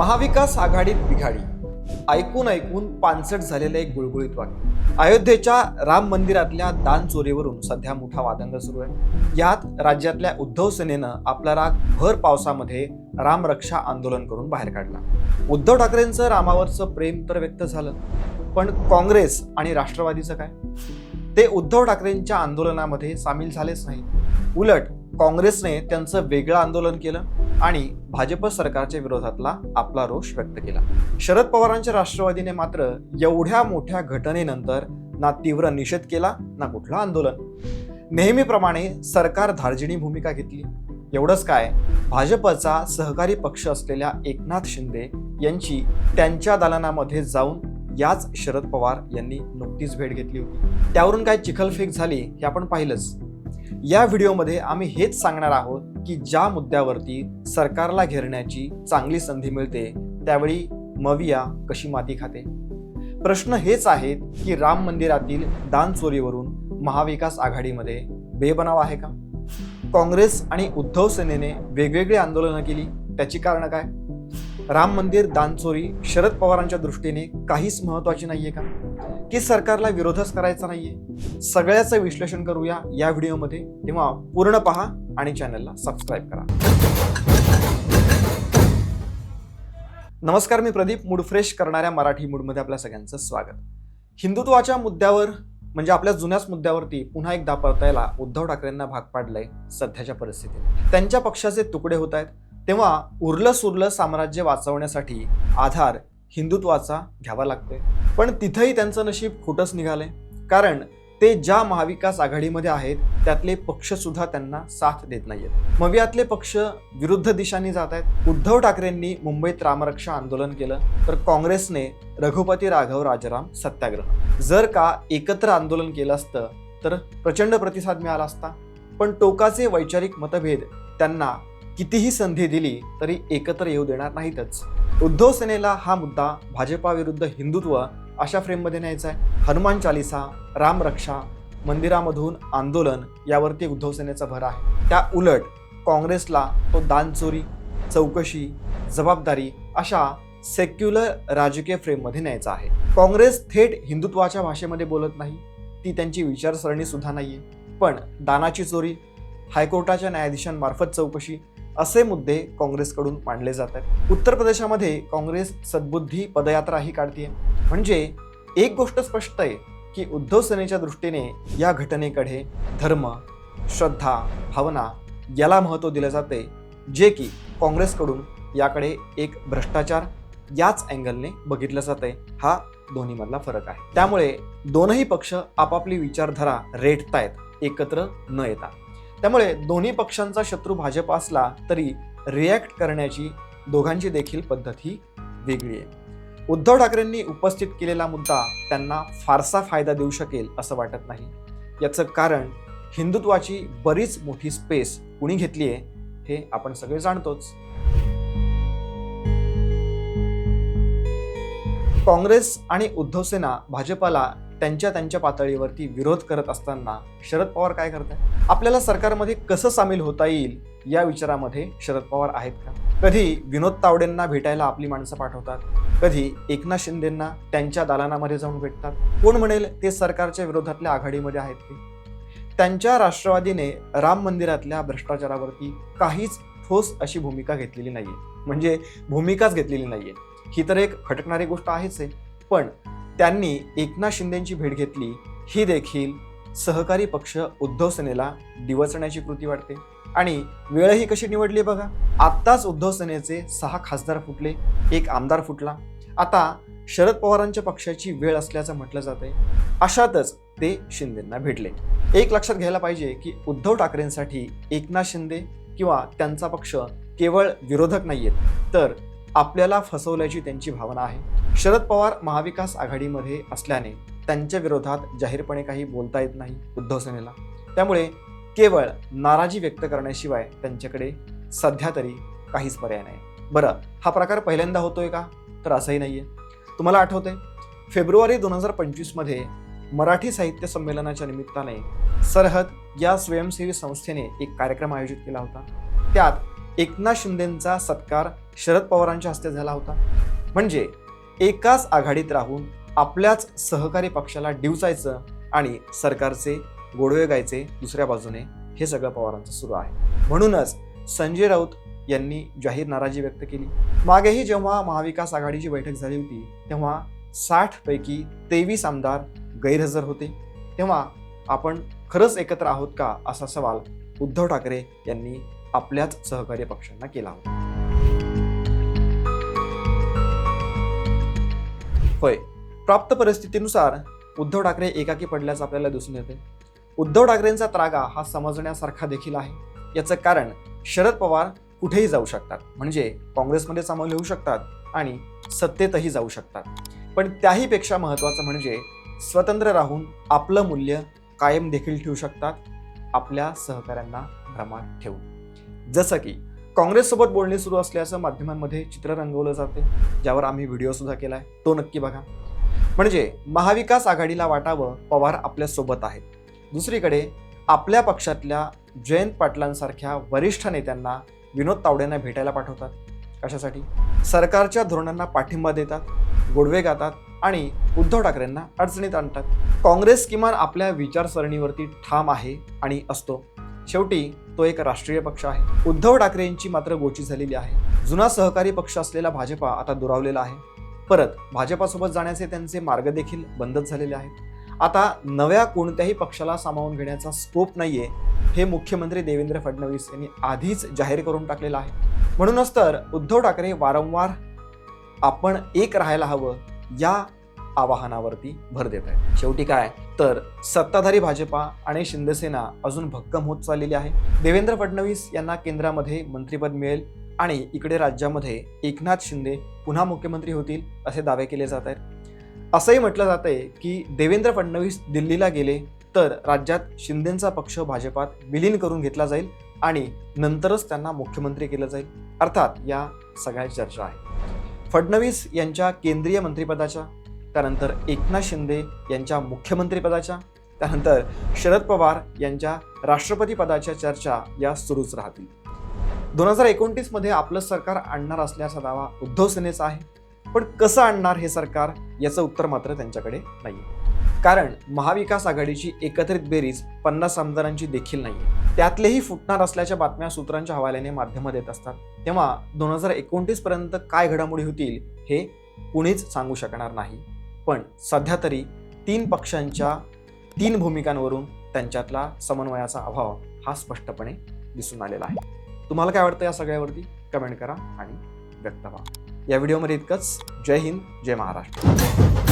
महाविकास आघाडीत बिघाडी. ऐकून ऐकून पानसट झालेलं एक गुळगुळीत वाक्य. अयोध्येच्या राम मंदिरातल्या दान चोरीवरून सध्या मोठा वादंग सुरू आहे. यात राज्यातल्या उद्धव सेनेनं आपला राग भर पावसामध्ये रामरक्षा आंदोलन करून बाहेर काढला. उद्धव ठाकरेंचं रामावरचं प्रेम तर व्यक्त झालं, पण काँग्रेस आणि राष्ट्रवादीचं काय? ते उद्धव ठाकरेंच्या आंदोलनामध्ये सामील झालेच नाही. उलट काँग्रेसने त्यांचं वेगळं आंदोलन केलं आणि भाजप सरकारच्या विरोधातला आपला रोष व्यक्त केला. शरद पवारांच्या राष्ट्रवादीने मात्र एवढ्या मोठ्या घटनेनंतर ना तीव्र निषेध केला ना कुठलं आंदोलन. नेहमीप्रमाणे सरकार धार्जिणी भूमिका घेतली. एवढंच काय, भाजपचा सहकारी पक्ष असलेल्या एकनाथ शिंदे यांची त्यांच्या दालनामध्ये जाऊन याच शरद पवार यांनी नुकतीच भेट घेतली होती. त्यावरून काय चिखलफेक झाली हे आपण पाहिलंच. या व्हिडिओमध्ये आम्ही हेच सांगणार आहोत की ज्या मुद्द्यावरती सरकारला घेरण्याची चांगली संधी मिळते त्यावेळी मविया कशी माती खाते. प्रश्न हेच आहेत की राम मंदिरातील दान चोरीवरून महाविकास आघाडीमध्ये बेबनाव आहे का? काँग्रेस आणि उद्धव सेनेने वेगवेगळी आंदोलनं केली, त्याची कारणं काय? राम मंदिर दान चोरी शरद पवारांच्या दृष्टीने काहीच महत्वाची नाहीये का? की सरकारला विरोधच करायचा नाहीये? सगळ्याचं विश्लेषण करूया या व्हिडिओमध्ये. तेव्हा पूर्ण पहा आणि चॅनलला सबस्क्राईब करा. नमस्कार, मी प्रदीप. मूड फ्रेश करणाऱ्या मराठी मूडमध्ये आपल्या सगळ्यांचं स्वागत. हिंदुत्वाच्या मुद्द्यावर म्हणजे आपल्या जुन्याच मुद्द्यावरती पुन्हा एकदा परतायला उद्धव ठाकरेंना भाग पाडलंय सध्याच्या परिस्थितीत. त्यांच्या पक्षाचे तुकडे होत आहेत, तेव्हा उरलं सुरलं साम्राज्य वाचवण्यासाठी आधार हिंदुत्वाचा घ्यावा लागतोय. पण तिथंही त्यांचं नशीब खोटंच निघालंय, कारण ते ज्या महाविकास आघाडीमध्ये आहेत त्यातले पक्ष सुद्धा त्यांना साथ देत नाहीयेत. मवियातले पक्ष विरुद्ध दिशांनी जात आहेत. उद्धव ठाकरेंनी मुंबईत रामरक्षा आंदोलन केलं, तर काँग्रेसने रघुपती राघव राजाराम सत्याग्रह. जर का एकत्र आंदोलन केलं असतं तर प्रचंड प्रतिसाद मिळाला असता. पण टोकाचे वैचारिक मतभेद त्यांना कितीही संधी दिली तरी एकत्र येऊ देणार नाहीतच. उद्धव सेनेला हा मुद्दा भाजपाविरुद्ध हिंदुत्व अशा फ्रेममध्ये न्यायचा आहे. हनुमान चालिसा, रामरक्षा, मंदिरामधून आंदोलन यावरती उद्धव सेनेचा भर आहे. त्या उलट काँग्रेसला तो दान चोरी, चौकशी, जबाबदारी अशा सेक्युलर राजकीय फ्रेममध्ये न्यायचा आहे. काँग्रेस थेट हिंदुत्वाच्या भाषेमध्ये बोलत नाही, ती त्यांची विचारसरणी सुद्धा नाहीये. पण दानाची चोरी, हायकोर्टाच्या न्यायाधीशांमार्फत चौकशी असे मुद्दे काँग्रेसकडून मांडले जातात. उत्तर प्रदेशामध्ये काँग्रेस सद्बुद्धी पदयात्राही काढते. म्हणजे एक गोष्ट स्पष्ट आहे की उद्धव सेनेच्या दृष्टीने या घटनेकडे धर्म, श्रद्धा, भावना याला महत्त्व दिले जाते, जे की काँग्रेसकडून याकडे एक भ्रष्टाचार याच अँगलने बघितलं जाते. हा दोन्हीमधला फरक आहे. त्यामुळे दोनही पक्ष आपापली विचारधारा रेटतायत एकत्र न येता. त्यामुळे दोन्ही पक्षांचा शत्रू भाजप असला तरी रिॲक्ट करण्याची दोघांची देखील पद्धत ही वेगळी आहे. उद्धव ठाकरेंनी उपस्थित केलेला मुद्दा त्यांना फारसा फायदा देऊ शकेल असं वाटत नाही. याचं कारण हिंदुत्वाची बरीच मोठी स्पेस कुणी घेतली आहे हे आपण सगळे जाणतोच. काँग्रेस आणि उद्धव सेना भाजपाला त्यांच्या पातळीवरती विरोध करत असताना शरद पवार काय करतात? आपल्याला सरकारमध्ये कसं सामील होता येईल या विचारामध्ये शरद पवार आहेत का? कधी विनोद तावडेंना भेटायला आपली माणसं पाठवतात, कधी एकनाथ शिंदेंना त्यांच्या दालनामध्ये जाऊन भेटतात. कोण म्हणेल ते सरकारच्या विरोधातल्या आघाडीमध्ये आहेत ते. त्यांच्या राष्ट्रवादीने राम मंदिरातल्या भ्रष्टाचारावरती काहीच ठोस अशी भूमिका घेतलेली नाहीये. म्हणजे भूमिकाच घेतलेली नाहीये ही तर एक खटकणारी गोष्ट आहेच आहे. पण त्यांनी एकनाथ शिंदेंची भेट घेतली ही देखील सहकारी पक्ष उद्धव सेनेला डिवचण्याची कृती वाटते. आणि वेळही कशी निवडली बघा. आत्ताच उद्धव सेनेचे 6 खासदार फुटले, 1 आमदार फुटला. आता शरद पवारांच्या पक्षाची वेळ असल्याचं म्हटलं जातंय. अशातच ते शिंदेंना भेटले. एक लक्षात घ्यायला पाहिजे की उद्धव ठाकरेंसाठी एकनाथ शिंदे किंवा त्यांचा पक्ष केवळ विरोधक नाहीयेत, तर आपल्याला फसवल्याची त्यांची भावना आहे. शरद पवार महाविकास आघाडीमध्ये असल्याने त्यांच्या विरोधात जाहीरपणे काही बोलता येत नाही उद्धव सेनेला. त्यामुळे केवळ नाराजी व्यक्त करण्याशिवाय त्यांच्याकडे सध्या तरी काहीच पर्याय नाही. बरं, हा प्रकार पहिल्यांदा होतोय का? तर असंही नाहीये. तुम्हाला आठवतंय फेब्रुवारी 2025 मध्ये मराठी साहित्य संमेलनाच्या निमित्ताने सरहद या स्वयंसेवी संस्थेने एक कार्यक्रम आयोजित केला होता. त्यात एकनाथ शिंदेंचा सत्कार शरद पवारांच्या हस्ते झाला होता. म्हणजे एकाच आघाडीत राहून आपल्याच सहकारी पक्षाला डिवचायचं आणि सरकारचे गोडवे गायचे दुसऱ्या बाजूने, हे सगळं पवारांचं सुरू आहे. म्हणूनच संजय राऊत यांनी जाहीर नाराजी व्यक्त केली. मागेही जेव्हा महाविकास आघाडीची बैठक झाली होती तेव्हा 60 पैकी 23 आमदार गैरहजर होते. तेव्हा आपण खरंच एकत्र आहोत का, असा सवाल उद्धव ठाकरे यांनी आपल्याच सहकारी पक्षांना केला होता. होय, प्राप्त परिस्थितीनुसार उद्धव ठाकरे एकाकी पडल्याचं आपल्याला दिसून येते. उद्धव ठाकरेंचा त्रागा हा समजण्यासारखा देखील आहे. याचं कारण शरद पवार कुठेही जाऊ शकतात, म्हणजे काँग्रेसमध्ये सामील होऊ शकतात आणि सत्तेतही जाऊ शकतात. पण त्याही पेक्षा महत्त्वाचं म्हणजे स्वतंत्र राहून आपलं मूल्य कायम देखील ठेवू शकतात, आपल्या सहकाऱ्यांना भ्रमात ठेवून. जसं की काँग्रेससोबत बोलणी सुरू असल्याचं माध्यमांमध्ये चित्र रंगवलं जाते, ज्यावर आम्ही व्हिडिओ सुद्धा केलाय, तो नक्की बघा. म्हणजे महाविकास आघाडीला वाटावं पवार आपल्या सोबत आहेत. दुसरीकडे आपल्या पक्षातल्या जयंत पाटलांसारख्या वरिष्ठ नेत्यांना विनोद तावडेंना भेटायला पाठवतात. कशासाठी? सरकारच्या धोरणांना पाठिंबा देतात, गोडवे गातात आणि उद्धव ठाकरेंना अडचणीत आणतात. काँग्रेस किमान आपल्या विचारसरणीवरती ठाम आहे आणि असतो. शेवटी तो एक राष्ट्रीय पक्ष आहे. उद्धव ठाकरेंची मात्र गोची झालेली आहे. जुना सहकारी पक्ष असलेला भाजपा आता दुरावलेला आहे. परत भाजपासोबत जाण्याचे त्यांचे मार्ग देखील बंदच झालेले आहेत. आता नव्या कोणत्याही पक्षाला सामावून घेण्याचा स्कोप नाहीये, हे मुख्यमंत्री देवेंद्र फडणवीस यांनी आधीच जाहीर करून टाकलेलं आहे. म्हणूनच तर उद्धव ठाकरे वारंवार आपण एक राहायला हवं या आवाहनावरती भर देत आहे. शेवटी काय तर सत्ताधारी भाजपा आणि शिंदेसेना अजून भक्कम होत चाललेली आहे. देवेंद्र फडणवीस यांना केंद्रामध्ये मंत्रिपद मिळेल आणि इकडे राज्यामध्ये एकनाथ शिंदे पुन्हा मुख्यमंत्री होतील असे दावे केले जात आहेत. असंही म्हटलं जात आहे की देवेंद्र फडणवीस दिल्लीला गेले तर राज्यात शिंदेंचा पक्ष भाजपात विलीन करून घेतला जाईल आणि नंतरच त्यांना मुख्यमंत्री केलं जाईल. अर्थात या सगळ्या चर्चा आहे. फडणवीस यांच्या केंद्रीय मंत्रिपदाच्या, त्यानंतर एकनाथ शिंदे यांच्या मुख्यमंत्रीपदाच्या, त्यानंतर शरद पवार यांच्या राष्ट्रपती पदाच्या चर्चा या सुरूच राहतील. 2029 मध्ये आपलं सरकार आणणार असल्याचा दावा उद्धव सेनेचा आहे. पण कसं आणणार हे सरकार, याचं उत्तर मात्र त्यांच्याकडे नाहीये. कारण महाविकास आघाडीची एकत्रित बेरीज 50 आमदारांची देखील नाहीये. त्यातलेही फुटणार असल्याच्या बातम्या सूत्रांच्या हवाल्याने माध्यम देत असतात. तेव्हा 2029 पर्यंत काय घडामोडी होतील हे कुणीच सांगू शकणार नाही. पण सध्या तरी 3 पक्षांच्या 3 भूमिकांवरून त्यांच्यातला समन्वयाचा अभाव हा स्पष्टपणे दिसून आलेला आहे. तुम्हाला काय वाटतं या सगळ्यावरती कमेंट करा आणि व्यक्त व्हा. या व्हिडिओमध्ये इतकंच. जय हिंद, जय महाराष्ट्र.